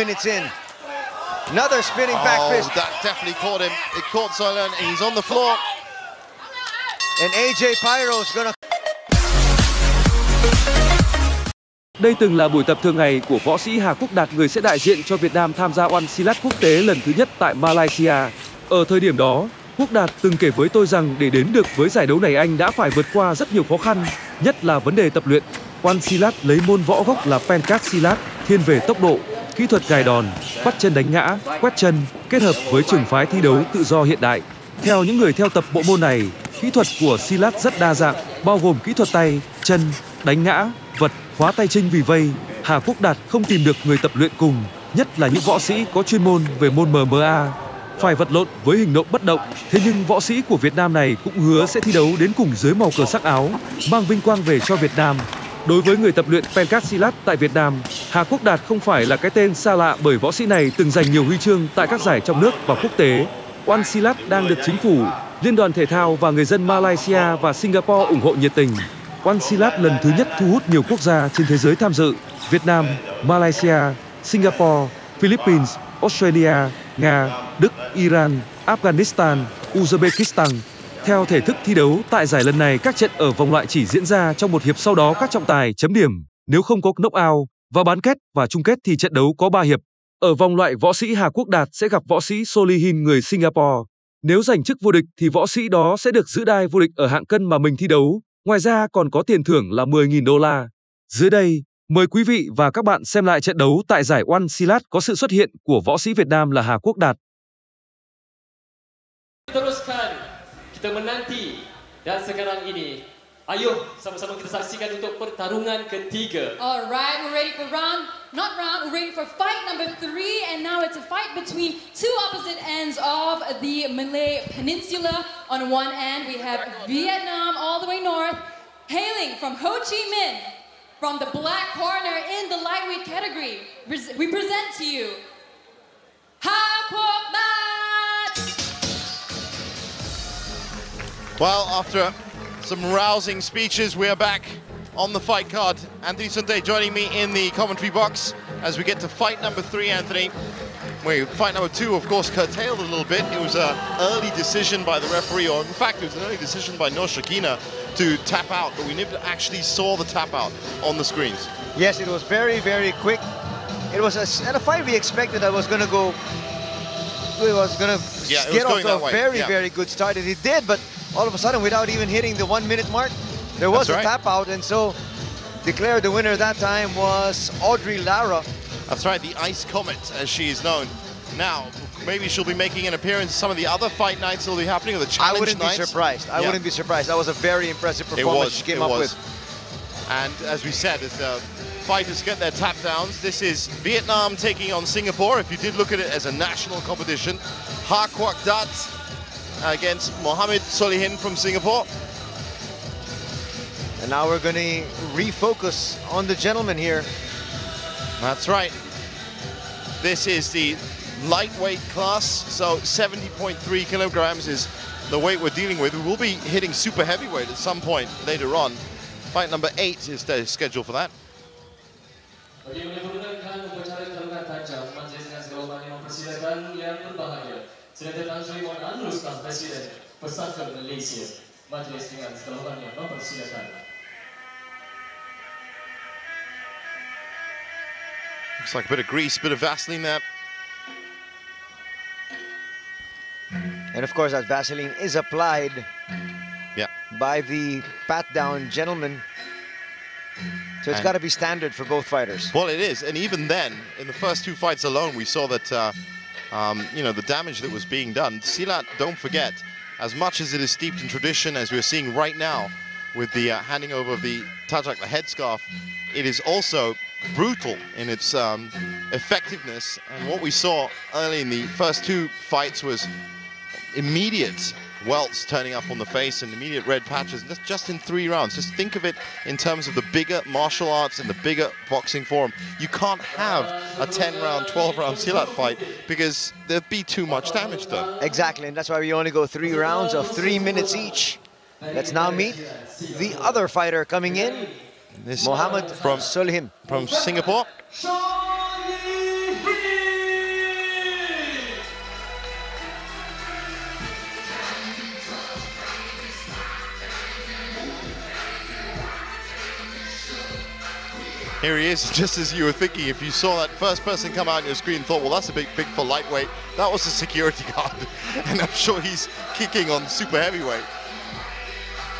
minutes in. Another spinning back fist. That definitely caught him. It caught Soilan and he's on the floor. And AJ Pyro's gonna... Đây từng là buổi tập thường ngày của võ sĩ Hà Quốc Đạt, người sẽ đại diện cho Việt Nam tham gia One Silat quốc tế lần thứ nhất tại Malaysia. Ở thời điểm đó, Quốc Đạt từng kể với tôi rằng để đến được với giải đấu này anh đã phải vượt qua rất nhiều khó khăn, nhất là vấn đề tập luyện. One Silat lấy môn võ gốc là Pencak Silat, thiên về tốc độ, kỹ thuật gài đòn, bắt chân đánh ngã, quét chân, kết hợp với trường phái thi đấu tự do hiện đại. Theo những người theo tập bộ môn này, kỹ thuật của Silat rất đa dạng, bao gồm kỹ thuật tay, chân, đánh ngã, vật, khóa tay chinh. Vì vậy, Hà Quốc Đạt không tìm được người tập luyện cùng, nhất là những võ sĩ có chuyên môn về môn MMA, phải vật lộn với hình nộm bất động. Thế nhưng võ sĩ của Việt Nam này cũng hứa sẽ thi đấu đến cùng dưới màu cờ sắc áo, mang vinh quang về cho Việt Nam. Đối với người tập luyện Pencak Silat tại Việt Nam, Hà Quốc Đạt không phải là cái tên xa lạ, bởi võ sĩ này từng giành nhiều huy chương tại các giải trong nước và quốc tế. One Silat đang được chính phủ, Liên đoàn Thể thao và người dân Malaysia và Singapore ủng hộ nhiệt tình. One Silat lần thứ nhất thu hút nhiều quốc gia trên thế giới tham dự: Việt Nam, Malaysia, Singapore, Philippines, Australia, Nga, Đức, Iran, Afghanistan, Uzbekistan. Theo thể thức thi đấu tại giải lần này, các trận ở vòng loại chỉ diễn ra trong một hiệp, sau đó các trọng tài chấm điểm. Nếu không có knock-out và bán kết và chung kết thì trận đấu có 3 hiệp. Ở vòng loại, võ sĩ Hà Quốc Đạt sẽ gặp võ sĩ Solihin người Singapore. Nếu giành chức vô địch thì võ sĩ đó sẽ được giữ đai vô địch ở hạng cân mà mình thi đấu. Ngoài ra còn có tiền thưởng là 10.000 đô la. Dưới đây, mời quý vị và các bạn xem lại trận đấu tại giải One Silat có sự xuất hiện của võ sĩ Việt Nam là Hà Quốc Đạt. Teruskan kita menanti dan sekarang ini ayo sama-sama kita saksikan untuk pertarungan ketiga. Alright, we're ready for we're ready for fight number 3, and now it's a fight between two opposite ends of the Malay Peninsula. On one end we have Vietnam all the way north, hailing from Ho Chi Minh. From the black corner in the lightweight category, we present to you Hà Quốc Đạt. Well, after some rousing speeches, we are back on the fight card. Anthony Sunday joining me in the commentary box as we get to fight number 3, Anthony. Fight number 2, of course, curtailed a little bit. It was an early decision by the referee, or in fact, it was an early decision by Noor Shakina to tap out, but we never actually saw the tap out on the screens. Yes, it was very, very quick. It was a fight we expected that was going to go... It was going to get off to a very, very good start, and it did, but all of a sudden, without even hitting the 1 minute mark, there was a tap out, and so declared the winner that time was Audrey Lara. That's right, the Ice Comet, as she is known. Now, maybe she'll be making an appearance at some of the other fight nights that will be happening, or the challenge nights. I wouldn't be surprised. That was a very impressive performance she came up with. And as we said, as the fighters get their tap downs, this is Vietnam taking on Singapore. If you did look at it as a national competition, Ha Quoc Dat against Mohamed Solihin from Singapore. And now we're going to refocus on the gentleman here. That's right. This is the lightweight class, so 70.3 kilograms is the weight we're dealing with. We will be hitting super heavyweight at some point later on. Fight number 8 is scheduled for that. Looks like a bit of grease, bit of Vaseline there. And of course that Vaseline is applied by the pat-down gentleman. So it's got to be standard for both fighters. Well, it is, and even then, in the first 2 fights alone, we saw that, you know, the damage that was being done. Silat, don't forget, as much as it is steeped in tradition, as we're seeing right now with the handing over of the Tajak, the headscarf, it is also brutal in its effectiveness. And what we saw early in the first 2 fights was immediate welts turning up on the face and immediate red patches just in 3 rounds. Just think of it in terms of the bigger martial arts and the bigger boxing form. You can't have a 10-round, 12-round Silat fight because there'd be too much damage done. Exactly, and that's why we only go 3 rounds of 3 minutes each. Let's now meet the other fighter coming in, Mohamed Solihin from Singapore. Here he is, just as you were thinking. If you saw that first person come out on your screen and thought, well, that's a bit big for lightweight, that was a security guard. And I'm sure he's kicking on super heavyweight.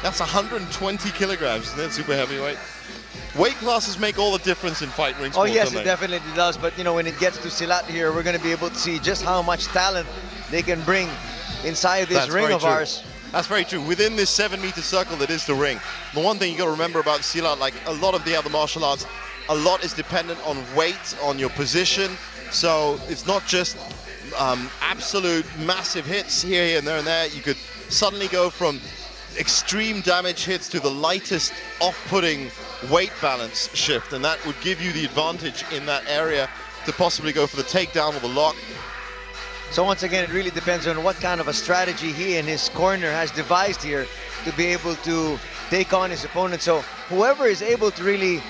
That's 120 kilograms, isn't it, super heavyweight? Weight classes make all the difference in fight ring sports. Oh yes, it definitely does. But you know, when it gets to Silat here, we're going to be able to see just how much talent they can bring inside this ring of ours. That's very true. Within this 7-meter circle that is the ring, the one thing you got to remember about Silat, like a lot of the other martial arts, a lot is dependent on weight, on your position. So it's not just absolute massive hits here and there and there. You could suddenly go from extreme damage hits to the lightest off-putting weight balance shift, and that would give you the advantage in that area to possibly go for the takedown or the lock. So once again, it really depends on what kind of a strategy he and his corner has devised here to be able to take on his opponent. So whoever is able to really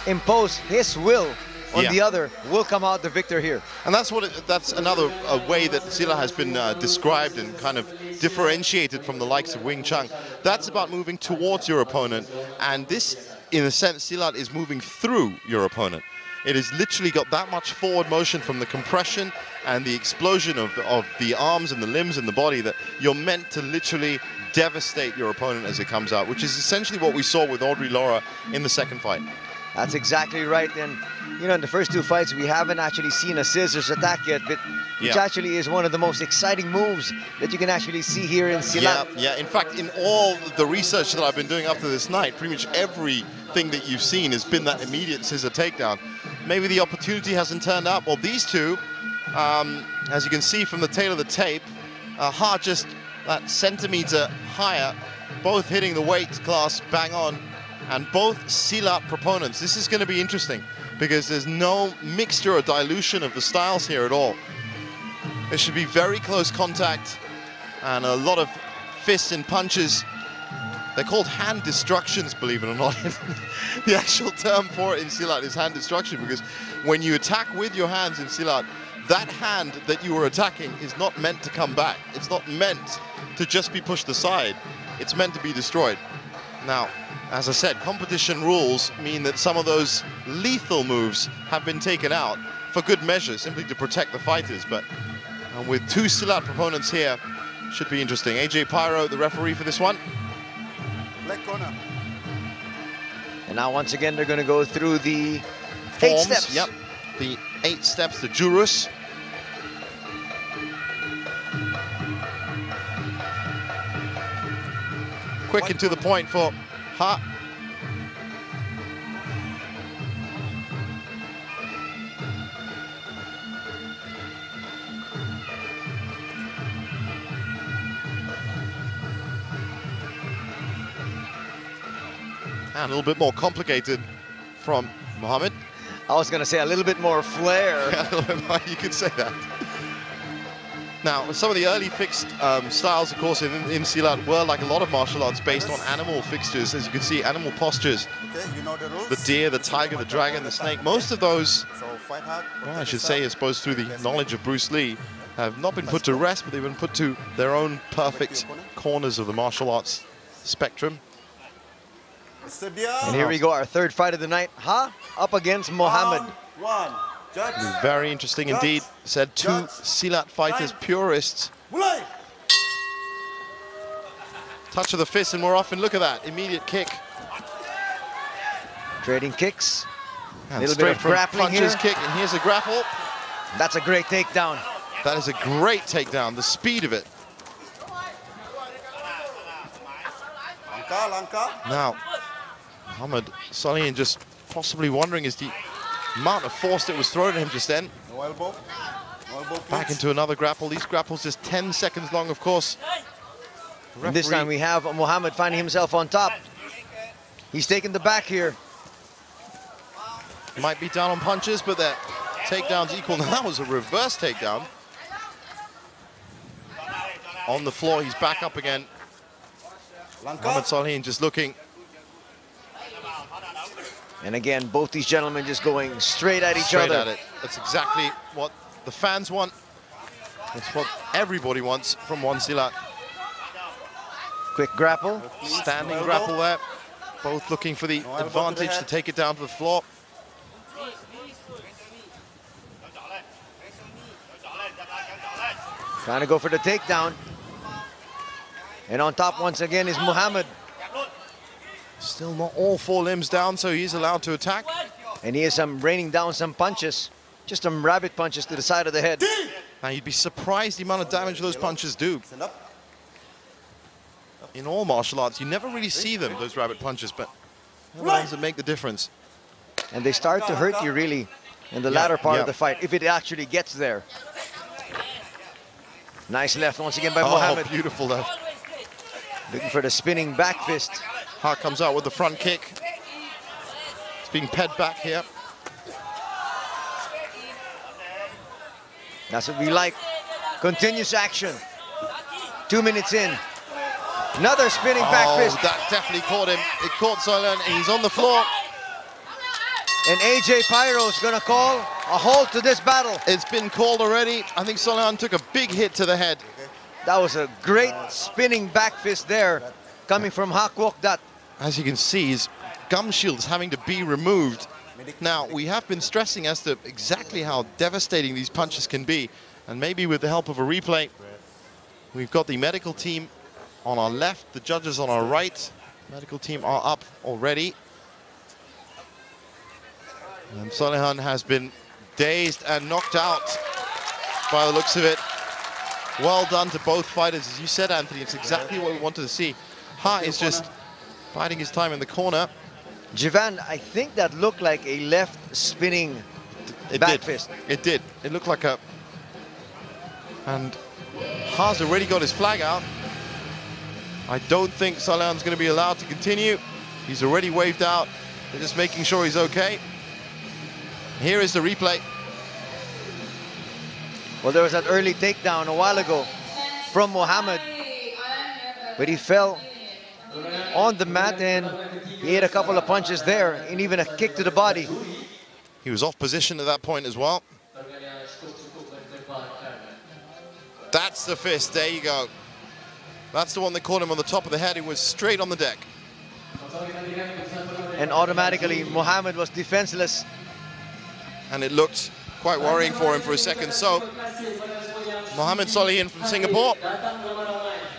impose his will on the other will come out the victor here. And that's that's another way that Silat has been described and kind of differentiated from the likes of Wing Chun. That's about moving towards your opponent, and this, in a sense, Silat is moving through your opponent. It has literally got that much forward motion from the compression and the explosion of the arms and the limbs and the body that you're meant to literally devastate your opponent as it comes out, which is essentially what we saw with Audrey Lara in the second fight. That's exactly right. And you know, in the first two fights, we haven't actually seen a scissors attack yet, but which actually is one of the most exciting moves that you can actually see here in Silat. Yeah. In fact, in all the research that I've been doing up to this night, pretty much everything that you've seen has been that immediate scissor takedown. Maybe the opportunity hasn't turned up. Well, these two, as you can see from the tail of the tape, are just that centimeter higher, both hitting the weight class bang on, and both Silat proponents. This is going to be interesting because there's no mixture or dilution of the styles here at all. There should be very close contact and a lot of fists and punches. They're called hand destructions, believe it or not. The actual term for it in Silat is hand destruction, because when you attack with your hands in Silat, that hand that you were attacking is not meant to come back. It's not meant to just be pushed aside. It's meant to be destroyed. Now, as I said, competition rules mean that some of those lethal moves have been taken out for good measure, simply to protect the fighters. But with two Silat proponents here, should be interesting. AJ Pyro, the referee for this one. Black corner. And now once again, they're going to go through the Forms, 8 steps. Yep, the 8 steps, the Jurus. Quick and to the point for Ha. And a little bit more complicated from Mohammed. I was going to say a little bit more flair. Yeah, a little bit more, you could say that. Now, some of the early fixed styles, of course, in Silat were, like a lot of martial arts, based on animal fixtures. As you can see, animal postures. Okay, you know the rules. The deer, the tiger, the dragon, the snake. Most of those, well, I should say, I suppose, through the knowledge of Bruce Lee, have not been put to rest, but they've been put to their own perfect corners of the martial arts spectrum. And here we go, our third fight of the night. Ha up against Mohammed. One. Judge. Very interesting indeed. Said two Silat fighters, purists. Touch of the fist, and more often, look at that, immediate kick. Trading kicks. And little bit of grappling punches, here. kick, and here's a grapple. That's a great takedown. That is a great takedown, the speed of it. Now, Mohammed Salihin just possibly wondering is the amount of force that was thrown at him just then. No elbow. No elbow, back into another grapple. These grapples just 10 seconds long, of course. And this time we have Mohammed finding himself on top. He's taking the back here. Might be down on punches, but their takedowns equal. Now that was a reverse takedown. On the floor, he's back up again. Mohammed Salihin just looking. And again, both these gentlemen just going straight at each other. Straight at it. That's exactly what the fans want. That's what everybody wants from ONE Silat. Quick grapple. Standing grapple there. Both looking for the advantage to take it down to the floor. Trying to go for the takedown. And on top once again is Muhammad. Still not all 4 limbs down, so he's allowed to attack. And he is raining down some punches. Just some rabbit punches to the side of the head. Now you'd be surprised the amount of damage those punches do. In all martial arts, you never really see them, those rabbit punches, but they're the ones that make the difference. And they start to hurt you really in the latter part of the fight, if it actually gets there. Nice left once again by Muhammad. Beautiful left. Looking for the spinning back fist. Ha comes out with the front kick. It's being pegged back here. That's what we like. Continuous action. 2 minutes in. Another spinning back fist. That definitely caught him. It caught Solehan, and he's on the floor. And AJ Pyro is going to call a halt to this battle. It's been called already. I think Solehan took a big hit to the head. That was a great spinning back fist there, coming from Ha Quoc Dat. As you can see, his gum shield is having to be removed. Now, we have been stressing as to exactly how devastating these punches can be. And maybe with the help of a replay, we've got the medical team on our left, the judges on our right. Medical team are up already. And Solehan has been dazed and knocked out by the looks of it. Well done to both fighters. As you said, Anthony, it's exactly what we wanted to see. Ha is just biding his time in the corner. Jivan, I think that looked like a left spinning back fist. It did. It looked like a... And Ha's already got his flag out. I don't think Solehan's going to be allowed to continue. He's already waved out. They're just making sure he's okay. Here is the replay. Well, there was that early takedown a while ago from Muhammad, but he fell on the mat and he had a couple of punches there and even a kick to the body. He was off position at that point as well. That's the fist, there you go. That's the one that caught him on the top of the head. He was straight on the deck. And automatically Muhammad was defenseless. And it looked quite worrying for him for a second. So Mohamed Solehan from Singapore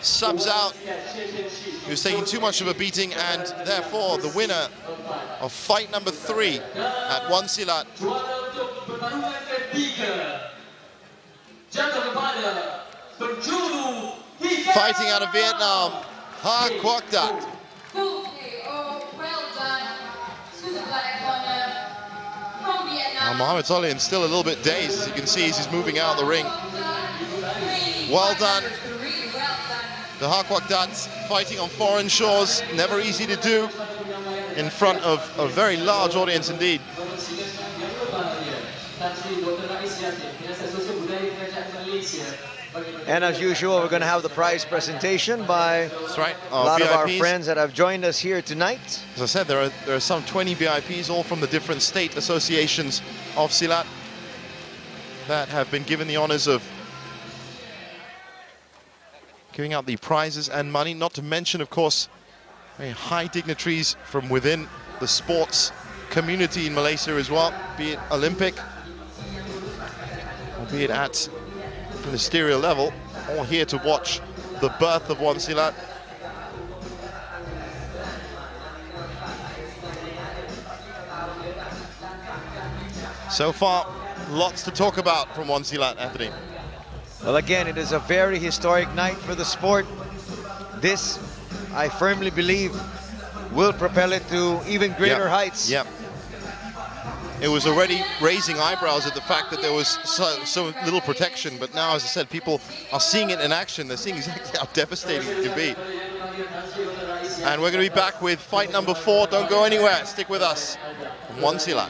subs out. He was taking too much of a beating, and therefore the winner of fight number 3 at 1 Silat. Fighting out of Vietnam, Ha Quoc Dat. Mohamed Solehan still a little bit dazed, as you can see, as he's moving out of the ring. Well done. The Ha Quoc Dat fighting on foreign shores, never easy to do in front of a very large audience indeed. And as usual, we're going to have the prize presentation by That's right. a lot of our friends that have joined us here tonight. As I said, there are some 20 VIPs, all from the different state associations of Silat, that have been given the honors of giving out the prizes and money, not to mention, of course, very high dignitaries from within the sports community in Malaysia as well, be it Olympic, or be it at ministerial level, all here to watch the birth of 1 Silat. So far, lots to talk about from 1 Silat, Anthony. Well, again, it is a very historic night for the sport. This, I firmly believe, will propel it to even greater heights. Yep. It was already raising eyebrows at the fact that there was so little protection, but now, as I said, people are seeing it in action. They're seeing exactly how devastating it can be. And we're going to be back with fight number 4. Don't go anywhere. Stick with us. 1 Silat.